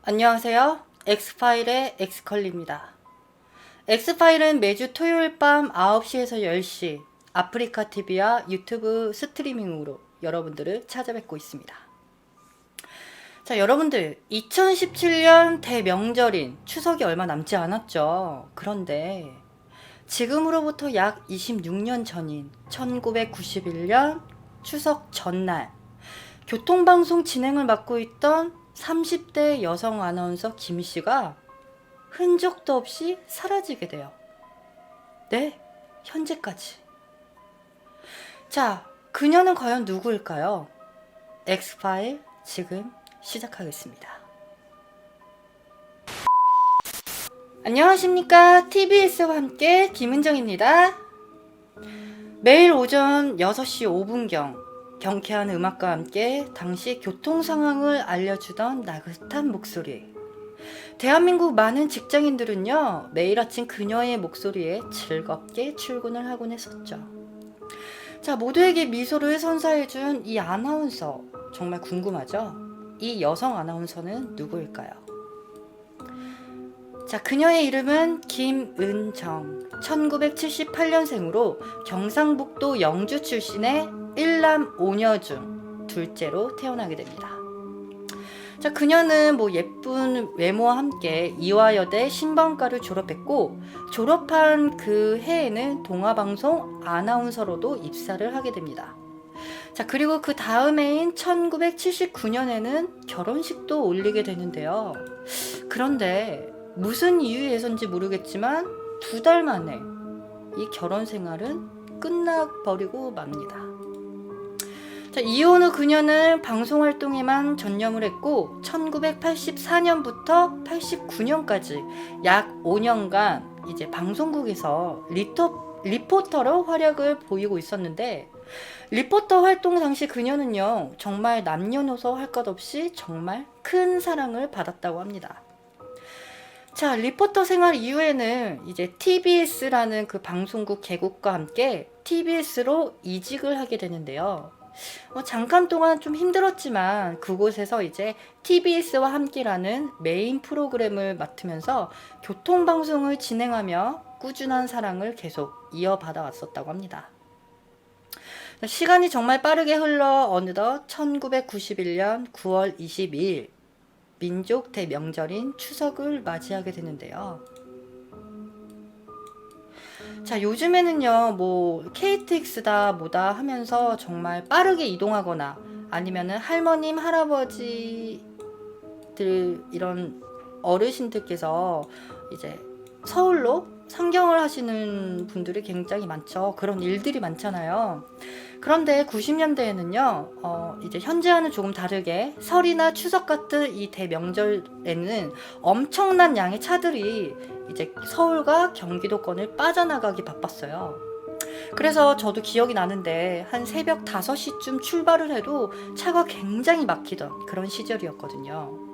안녕하세요. 엑스파일의 엑스컬리입니다. 엑스파일은 매주 토요일 밤 9시에서 10시 아프리카TV와 유튜브 스트리밍으로 여러분들을 찾아뵙고 있습니다. 자, 여러분들 2017년 대명절인 추석이 얼마 남지 않았죠. 그런데 지금으로부터 약 26년 전인 1991년 추석 전날 교통방송 진행을 맡고 있던 30대 여성 아나운서 김 씨가 흔적도 없이 사라지게 돼요. 네, 현재까지. 자, 그녀는 과연 누구일까요? 엑스파일 지금 시작하겠습니다. 안녕하십니까? TBS와 함께 김은정입니다. 매일 오전 6시 5분경 경쾌한 음악과 함께 당시 교통 상황을 알려주던 나긋한 목소리. 대한민국 많은 직장인들은요, 매일 아침 그녀의 목소리에 즐겁게 출근을 하곤 했었죠. 자, 모두에게 미소를 선사해준 이 아나운서, 정말 궁금하죠? 이 여성 아나운서는 누구일까요? 자, 그녀의 이름은 김은정. 1978년생으로 경상북도 영주 출신의 1남 5녀 중 둘째로 태어나게 됩니다. 자, 그녀는 예쁜 외모와 함께 이화여대 신방과를 졸업했고, 졸업한 그 해에는 동아방송 아나운서로도 입사를 하게 됩니다. 자, 그리고 그 다음 해인 1979년에는 결혼식도 올리게 되는데요. 그런데 무슨 이유에선지 모르겠지만 2달 만에 이 결혼 생활은 끝나버리고 맙니다. 자, 이혼 후 그녀는 방송 활동에만 전념을 했고 1984년부터 89년까지 약 5년간 이제 방송국에서 리포터로 활약을 보이고 있었는데, 리포터 활동 당시 그녀는요, 정말 남녀노소 할 것 없이 정말 큰 사랑을 받았다고 합니다. 자, 리포터 생활 이후에는 이제 TBS라는 그 방송국 개국과 함께 TBS로 이직을 하게 되는데요. 잠깐 동안 좀 힘들었지만 그곳에서 이제 TBS와 함께라는 메인 프로그램을 맡으면서 교통방송을 진행하며 꾸준한 사랑을 계속 이어받아 왔었다고 합니다. 시간이 정말 빠르게 흘러 어느덧 1991년 9월 22일 민족 대명절인 추석을 맞이하게 되는데요. 자, 요즘에는요, KTX다 뭐다 하면서 정말 빠르게 이동하거나 아니면은 할머님, 할아버지들, 이런 어르신들께서 이제 서울로 상경을 하시는 분들이 굉장히 많죠. 그런 일들이 많잖아요. 그런데 90년대에는요, 이제 현재와는 조금 다르게 설이나 추석 같은 이 대명절에는 엄청난 양의 차들이 이제 서울과 경기도권을 빠져나가기 바빴어요. 그래서 저도 기억이 나는데 한 새벽 5시쯤 출발을 해도 차가 굉장히 막히던 그런 시절이었거든요.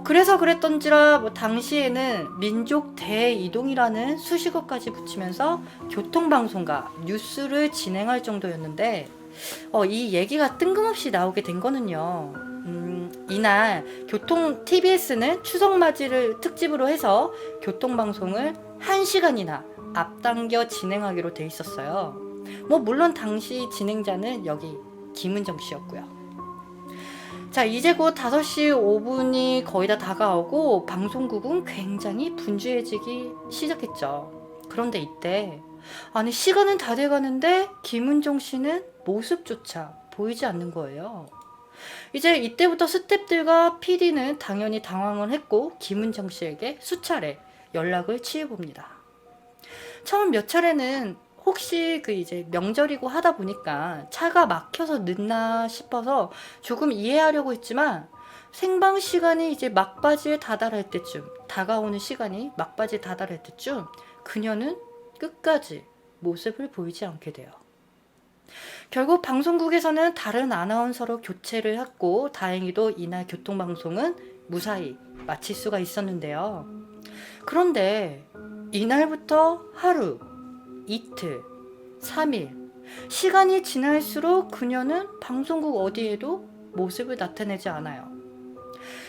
그래서 그랬던지라 당시에는 민족 대이동이라는 수식어까지 붙이면서 교통방송과 뉴스를 진행할 정도였는데, 이 얘기가 뜬금없이 나오게 된 거는요. 이날 TBS는 추석맞이를 특집으로 해서 교통방송을 1시간이나 앞당겨 진행하기로 돼 있었어요. 물론 당시 진행자는 여기 김은정 씨였고요. 자, 이제 곧 5시 5분이 거의 다 다가오고 방송국은 굉장히 분주해지기 시작했죠. 그런데 이때, 아니, 시간은 다 돼가는데 김은정 씨는 모습조차 보이지 않는 거예요. 이제 이때부터 스태프들과 PD는 당연히 당황을 했고 김은정 씨에게 수차례 연락을 취해봅니다. 처음 몇 차례는 혹시 이제 명절이고 하다 보니까 차가 막혀서 늦나 싶어서 조금 이해하려고 했지만, 생방 시간이 이제 막바지에 다다를 때쯤, 다가오는 시간이 막바지에 다다를 때쯤 그녀는 끝까지 모습을 보이지 않게 돼요. 결국 방송국에서는 다른 아나운서로 교체를 했고 다행히도 이날 교통방송은 무사히 마칠 수가 있었는데요. 그런데 이날부터 하루, 이틀, 3일, 시간이 지날수록 그녀는 방송국 어디에도 모습을 나타내지 않아요.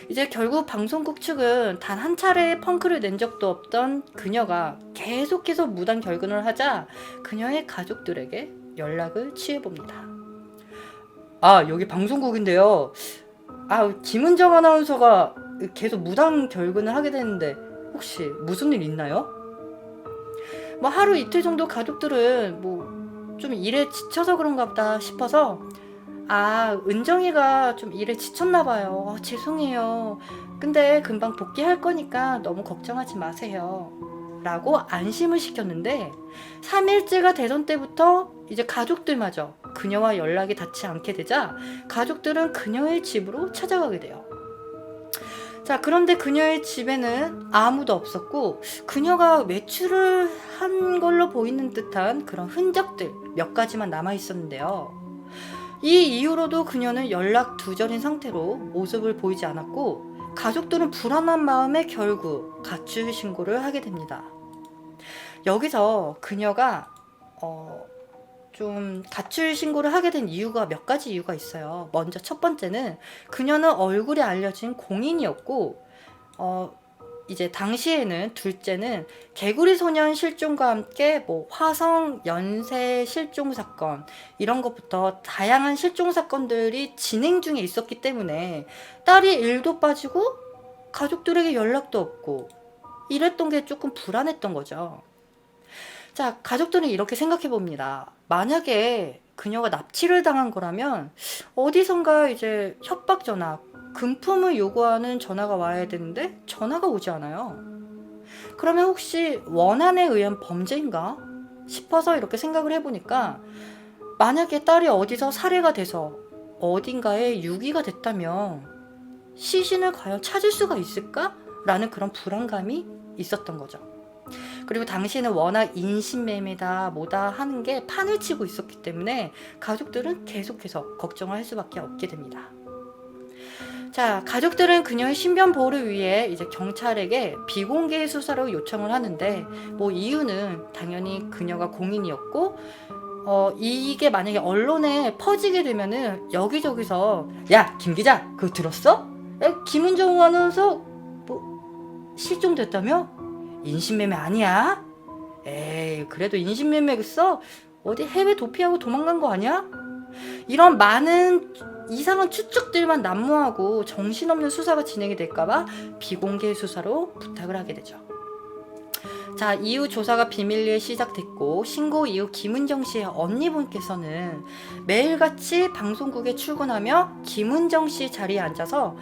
이제 결국 방송국 측은 단 한 차례 펑크를 낸 적도 없던 그녀가 계속해서 무단 결근을 하자 그녀의 가족들에게 연락을 취해봅니다. 아, 여기 방송국인데요. 아, 김은정 아나운서가 계속 무단 결근을 하게 되는데 혹시 무슨 일 있나요? 뭐 하루 이틀 정도 가족들은 뭐 좀 일에 지쳐서 그런가 보다 싶어서 아, 은정이가 좀 일에 지쳤나 봐요. 죄송해요. 근데 금방 복귀할 거니까 너무 걱정하지 마세요. 라고 안심을 시켰는데 3일째가 되던 때부터 이제 가족들마저 그녀와 연락이 닿지 않게 되자 가족들은 그녀의 집으로 찾아가게 돼요. 자, 그런데 그녀의 집에는 아무도 없었고 그녀가 외출을 한 걸로 보이는 듯한 그런 흔적들 몇 가지만 남아 있었는데요. 이 이후로도 그녀는 연락 두절인 상태로 모습을 보이지 않았고 가족들은 불안한 마음에 결국 가출 신고를 하게 됩니다. 여기서 그녀가 좀 가출 신고를 하게 된 이유가 몇 가지 이유가 있어요. 먼저 첫 번째는 그녀는 얼굴이 알려진 공인이었고 이제 당시에는 둘째는 개구리 소년 실종과 함께 뭐 화성 연쇄 실종 사건 이런 것부터 다양한 실종 사건들이 진행 중에 있었기 때문에 딸이 일도 빠지고 가족들에게 연락도 없고 이랬던 게 조금 불안했던 거죠. 자, 가족들은 이렇게 생각해 봅니다. 만약에 그녀가 납치를 당한 거라면 어디선가 이제 협박 전화, 금품을 요구하는 전화가 와야 되는데 전화가 오지 않아요. 그러면 혹시 원한에 의한 범죄인가 싶어서 이렇게 생각을 해보니까 만약에 딸이 어디서 살해가 돼서 어딘가에 유기가 됐다면 시신을 과연 찾을 수가 있을까? 라는 그런 불안감이 있었던 거죠. 그리고 당시에는 워낙 인신매매다 뭐다 하는 게 판을 치고 있었기 때문에 가족들은 계속해서 걱정을 할 수밖에 없게 됩니다. 자, 가족들은 그녀의 신변 보호를 위해 이제 경찰에게 비공개 수사를 요청을 하는데 뭐 이유는 당연히 그녀가 공인이었고 이게 만약에 언론에 퍼지게 되면은 여기저기서 야, 김 기자 그거 들었어? 야, 김은정 아나운서 뭐 실종됐다며? 인신매매 아니야? 에이, 그래도 인신매매겠어? 어디 해외 도피하고 도망간 거 아니야? 이런 많은 이상한 추측들만 난무하고 정신없는 수사가 진행이 될까봐 비공개 수사로 부탁을 하게 되죠. 자, 이후 조사가 비밀리에 시작됐고 신고 이후 김은정 씨의 언니분께서는 매일같이 방송국에 출근하며 김은정 씨 자리에 앉아서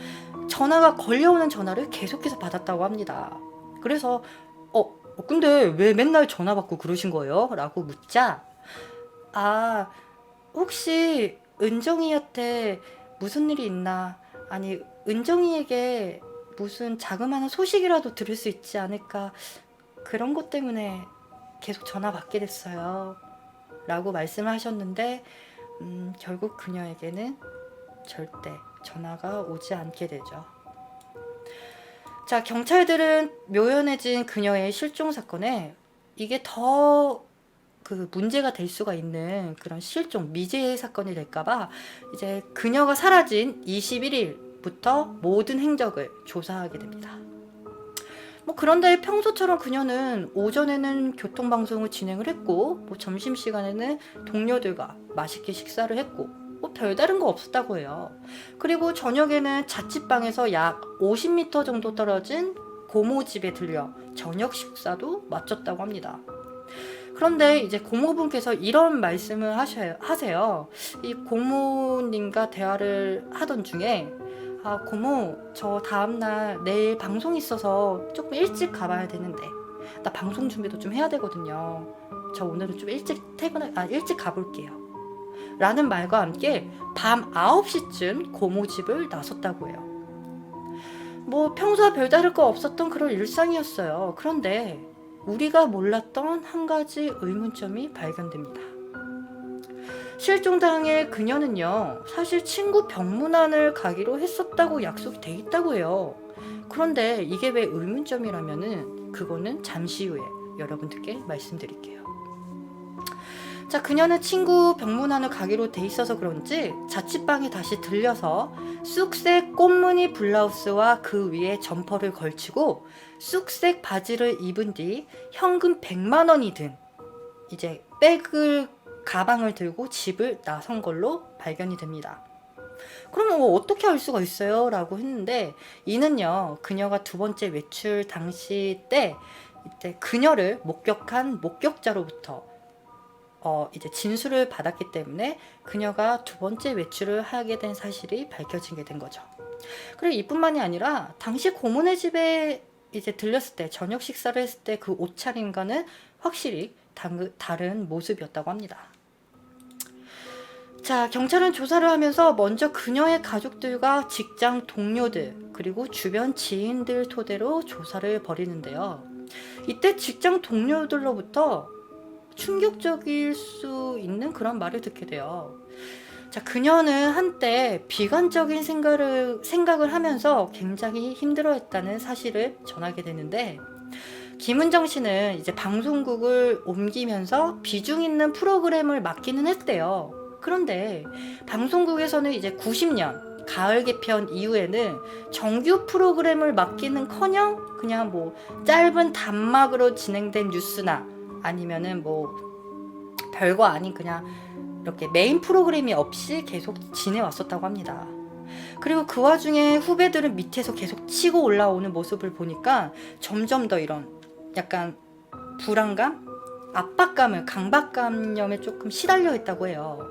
전화가 걸려오는 전화를 계속해서 받았다고 합니다. 그래서 근데 왜 맨날 전화 받고 그러신 거예요? 라고 묻자 아, 혹시 은정이한테 무슨 일이 있나? 아니, 은정이에게 무슨 자그마한 소식이라도 들을 수 있지 않을까? 그런 것 때문에 계속 전화 받게 됐어요. 라고 말씀을 하셨는데 결국 그녀에게는 절대 전화가 오지 않게 되죠. 자, 경찰들은 묘연해진 그녀의 실종 사건에 이게 더 그 문제가 될 수가 있는 그런 실종 미제 사건이 될까봐 이제 그녀가 사라진 21일부터 모든 행적을 조사하게 됩니다. 뭐 그런데 평소처럼 그녀는 오전에는 교통방송을 진행을 했고 뭐 점심시간에는 동료들과 맛있게 식사를 했고 뭐 별다른 거 없었다고 해요. 그리고 저녁에는 자취방에서 약 50m 정도 떨어진 고모 집에 들려 저녁 식사도 마쳤다고 합니다. 그런데 이제 고모분께서 이런 말씀을 하세요. 이 고모님과 대화를 하던 중에 아, 고모, 저 다음날 내일 방송 있어서 조금 일찍 가봐야 되는데 나 방송 준비도 좀 해야 되거든요. 저 오늘은 좀 일찍 일찍 가볼게요. 라는 말과 함께 밤 9시쯤 고모 집을 나섰다고 해요. 뭐 평소와 별다를 거 없었던 그런 일상이었어요. 그런데 우리가 몰랐던 한 가지 의문점이 발견됩니다. 실종 당일 그녀는요, 사실 친구 병문안을 가기로 했었다고 약속이 돼 있다고 해요. 그런데 이게 왜 의문점이라면은 그거는 잠시 후에 여러분들께 말씀드릴게요. 자, 그녀는 친구 병문안을 가기로 돼 있어서 그런지 자취방에 다시 들려서 쑥색 꽃무늬 블라우스와 그 위에 점퍼를 걸치고 쑥색 바지를 입은 뒤 현금 100만 원이 든 이제 백을 가방을 들고 집을 나선 걸로 발견이 됩니다. 그럼 어떻게 알 수가 있어요? 라고 했는데, 이는요, 그녀가 두 번째 외출 당시 때 이때 그녀를 목격한 목격자로부터 이제 진술을 받았기 때문에 그녀가 두 번째 외출을 하게 된 사실이 밝혀지게 된 거죠. 그리고 이뿐만이 아니라 당시 고모네 집에 이제 들렸을 때, 저녁 식사를 했을 때 그 옷차림과는 확실히 다른 모습이었다고 합니다. 자, 경찰은 조사를 하면서 먼저 그녀의 가족들과 직장 동료들, 그리고 주변 지인들 토대로 조사를 벌이는데요. 이때 직장 동료들로부터 충격적일 수 있는 그런 말을 듣게 돼요. 자, 그녀는 한때 비관적인 생각을 하면서 굉장히 힘들어했다는 사실을 전하게 되는데, 김은정 씨는 이제 방송국을 옮기면서 비중 있는 프로그램을 맡기는 했대요. 그런데 방송국에서는 이제 90년 가을 개편 이후에는 정규 프로그램을 맡기는커녕 그냥 뭐 짧은 단막으로 진행된 뉴스나 아니면은 뭐 별거 아닌 그냥 이렇게 메인 프로그램이 없이 계속 지내왔었다고 합니다. 그리고 그 와중에 후배들은 밑에서 계속 치고 올라오는 모습을 보니까 점점 더 이런 약간 불안감, 압박감을, 강박감염에 조금 시달려 있다고 해요.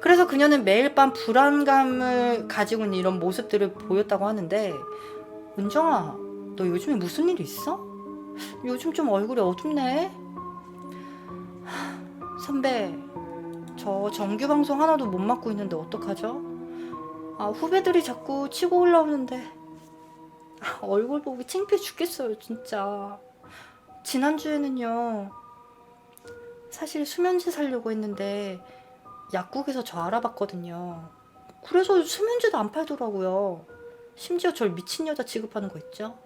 그래서 그녀는 매일 밤 불안감을 가지고 있는 이런 모습들을 보였다고 하는데, 은정아, 너 요즘에 무슨 일 있어? 요즘 좀 얼굴이 어둡네? 선배, 저 정규 방송 하나도 못 맡고 있는데 어떡하죠? 후배들이 자꾸 치고 올라오는데 얼굴 보기 창피해 죽겠어요, 진짜. 지난주에는요, 사실 수면제 사려고 했는데 약국에서 저 알아봤거든요. 그래서 수면제도 안 팔더라고요. 심지어 절 미친 여자 취급하는 거 있죠?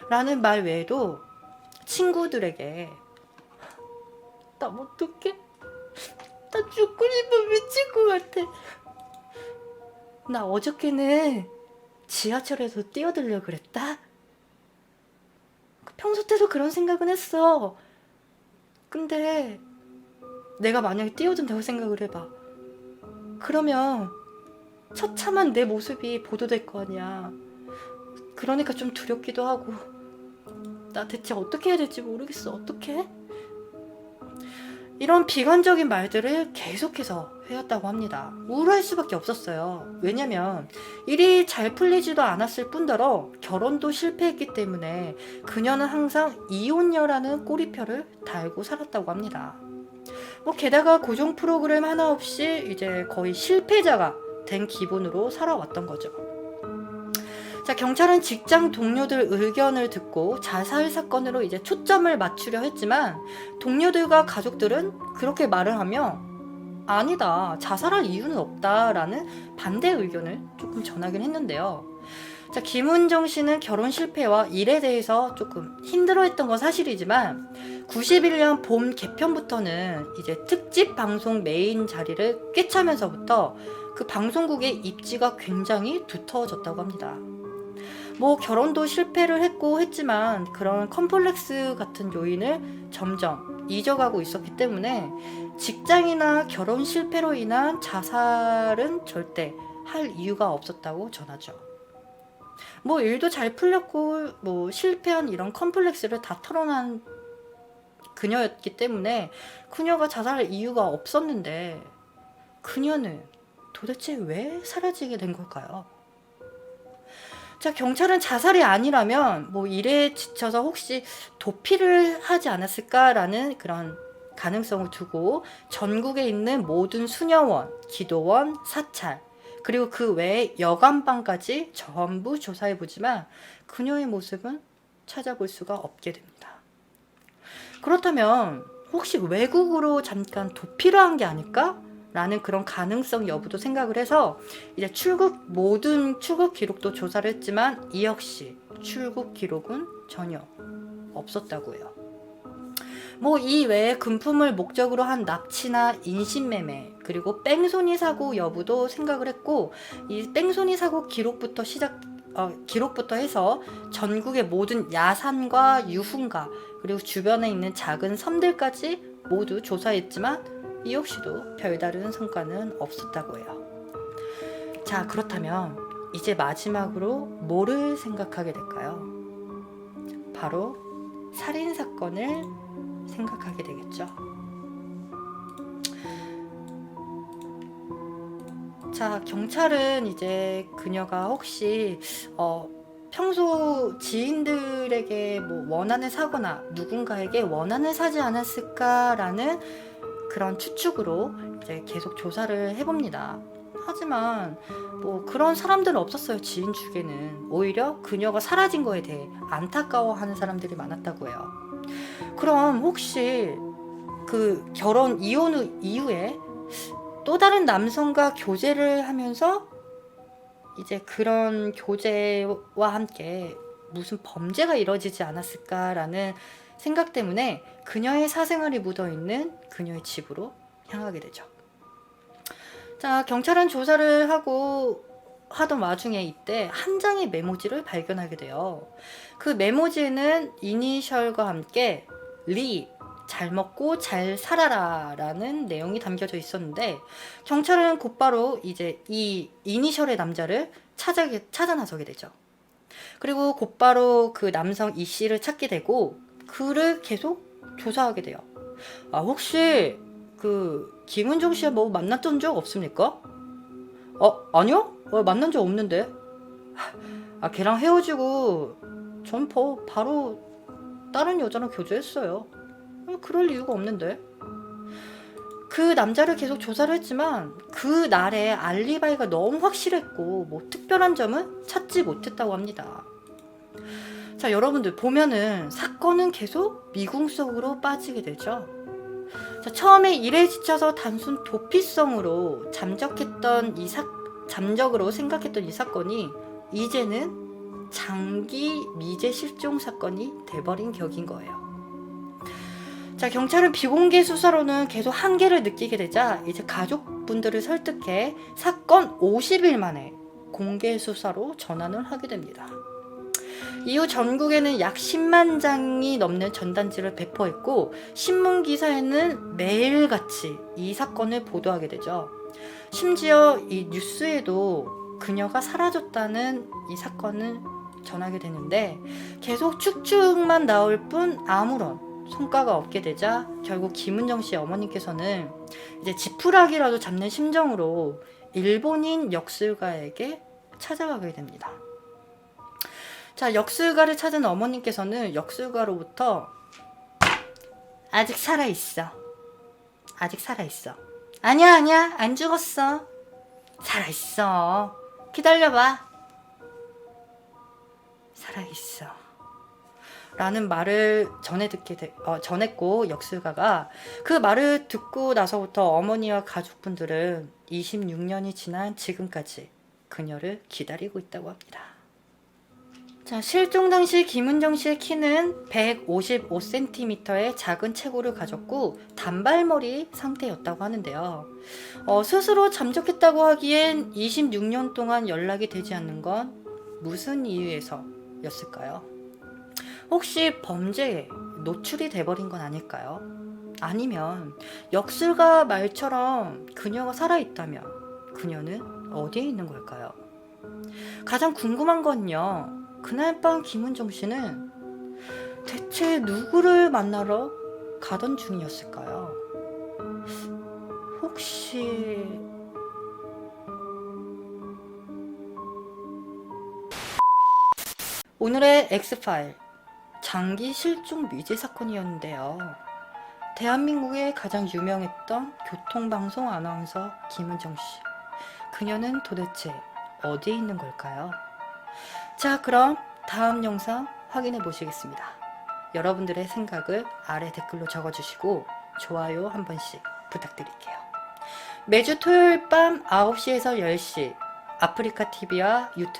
라는 말 외에도 친구들에게 나 어떡해? 나 죽고 싶어 미칠 것 같아. 나 어저께는 지하철에서 뛰어들려 그랬다? 평소 때도 그런 생각은 했어. 근데 내가 만약에 뛰어든다고 생각을 해봐. 그러면 처참한 내 모습이 보도될 거 아니야. 그러니까 좀 두렵기도 하고, 나 대체 어떻게 해야 될지 모르겠어. 어떡해? 이런 비관적인 말들을 계속해서 해왔다고 합니다. 우울할 수밖에 없었어요. 왜냐면 일이 잘 풀리지도 않았을 뿐더러 결혼도 실패했기 때문에 그녀는 항상 이혼녀라는 꼬리표를 달고 살았다고 합니다. 게다가 고정 프로그램 하나 없이 이제 거의 실패자가 된 기분으로 살아왔던 거죠. 자, 경찰은 직장 동료들 의견을 듣고 자살 사건으로 이제 초점을 맞추려 했지만 동료들과 가족들은 그렇게 말을 하며 아니다, 자살할 이유는 없다라는 반대 의견을 조금 전하긴 했는데요. 자, 김은정 씨는 결혼 실패와 일에 대해서 조금 힘들어했던 건 사실이지만 91년 봄 개편부터는 이제 특집 방송 메인 자리를 꿰차면서부터 그 방송국의 입지가 굉장히 두터워졌다고 합니다. 결혼도 실패를 했고 했지만 그런 컴플렉스 같은 요인을 점점 잊어가고 있었기 때문에 직장이나 결혼 실패로 인한 자살은 절대 할 이유가 없었다고 전하죠. 일도 잘 풀렸고 실패한 이런 컴플렉스를 다 털어난 그녀였기 때문에 그녀가 자살할 이유가 없었는데 그녀는 도대체 왜 사라지게 된 걸까요? 자, 경찰은 자살이 아니라면 일에 지쳐서 혹시 도피를 하지 않았을까라는 그런 가능성을 두고 전국에 있는 모든 수녀원, 기도원, 사찰, 그리고 그 외에 여관방까지 전부 조사해보지만 그녀의 모습은 찾아볼 수가 없게 됩니다. 그렇다면 혹시 외국으로 잠깐 도피를 한 게 아닐까? 라는 그런 가능성 여부도 생각을 해서 이제 모든 출국 기록도 조사를 했지만 이 역시 출국 기록은 전혀 없었다고 해요. 뭐 이 외에 금품을 목적으로 한 납치나 인신매매, 그리고 뺑소니 사고 여부도 생각을 했고, 이 뺑소니 사고 기록부터 해서 전국의 모든 야산과 유흥가, 그리고 주변에 있는 작은 섬들까지 모두 조사했지만 이 역시도 별다른 성과는 없었다고 해요. 자, 그렇다면 이제 마지막으로 뭐를 생각하게 될까요? 바로 살인사건을 생각하게 되겠죠. 자, 경찰은 이제 그녀가 혹시 평소 지인들에게 뭐 원한을 사거나 누군가에게 원한을 사지 않았을까라는 그런 추측으로 이제 계속 조사를 해봅니다. 하지만 뭐 그런 사람들은 없었어요. 지인 중에는 오히려 그녀가 사라진 거에 대해 안타까워하는 사람들이 많았다고 해요. 그럼 혹시 그 결혼 이혼 이후에 또 다른 남성과 교제를 하면서 이제 그런 교제와 함께 무슨 범죄가 이뤄지지 않았을까라는 생각 때문에 그녀의 사생활이 묻어있는 그녀의 집으로 향하게 되죠. 자, 경찰은 조사를 하고 하던 와중에 이때 한 장의 메모지를 발견하게 돼요. 그 메모지에는 이니셜과 함께 리, 잘 먹고 잘 살아라 라는 내용이 담겨져 있었는데, 경찰은 곧바로 이제 이 이니셜의 남자를 찾아 나서게 되죠. 그리고 곧바로 그 남성 이 씨를 찾게 되고 그를 계속 조사하게 돼요. 아, 혹시 그 김은정 씨와 뭐 만났던 적 없습니까? 아니요? 만난 적 없는데. 아, 걔랑 헤어지고 전 바로 다른 여자랑 교제했어요. 그럴 이유가 없는데. 그 남자를 계속 조사를 했지만 그 날의 알리바이가 너무 확실했고 뭐 특별한 점은 찾지 못했다고 합니다. 자, 여러분들 보면은 사건은 계속 미궁 속으로 빠지게 되죠. 자, 처음에 일에 지쳐서 단순 도피성으로 잠적으로 생각했던 이 사건이 이제는 장기 미제 실종 사건이 돼버린 격인 거예요. 자, 경찰은 비공개 수사로는 계속 한계를 느끼게 되자 이제 가족분들을 설득해 사건 50일 만에 공개 수사로 전환을 하게 됩니다. 이후 전국에는 약 10만 장이 넘는 전단지를 배포했고 신문 기사에는 매일같이 이 사건을 보도하게 되죠. 심지어 이 뉴스에도 그녀가 사라졌다는 이 사건을 전하게 되는데 계속 축축만 나올 뿐 아무런 성과가 없게 되자 결국 김은정 씨의 어머님께서는 이제 지푸라기라도 잡는 심정으로 일본인 역술가에게 찾아가게 됩니다. 자, 역술가를 찾은 어머님께서는 역술가로부터 아직 살아있어. 아니야, 안 죽었어. 살아있어. 기다려봐. 살아있어. 라는 말을 전했고 역술가가 그 말을 듣고 나서부터 어머니와 가족분들은 26년이 지난 지금까지 그녀를 기다리고 있다고 합니다. 자, 실종 당시 김은정 씨의 키는 155cm의 작은 체구를 가졌고 단발머리 상태였다고 하는데요. 스스로 잠적했다고 하기엔 26년 동안 연락이 되지 않는 건 무슨 이유에서였을까요? 혹시 범죄에 노출이 돼버린 건 아닐까요? 아니면 역술가 말처럼 그녀가 살아있다면 그녀는 어디에 있는 걸까요? 가장 궁금한 건요, 그날 밤 김은정 씨는 대체 누구를 만나러 가던 중이었을까요? 혹시 오늘의 X파일, 장기 실종 미제 사건이었는데요. 대한민국의 가장 유명했던 교통방송 아나운서 김은정 씨, 그녀는 도대체 어디에 있는 걸까요? 자, 그럼 다음 영상 확인해 보시겠습니다. 여러분들의 생각을 아래 댓글로 적어주시고 좋아요 한 번씩 부탁드릴게요. 매주 토요일 밤 9시에서 10시 아프리카TV와 유튜브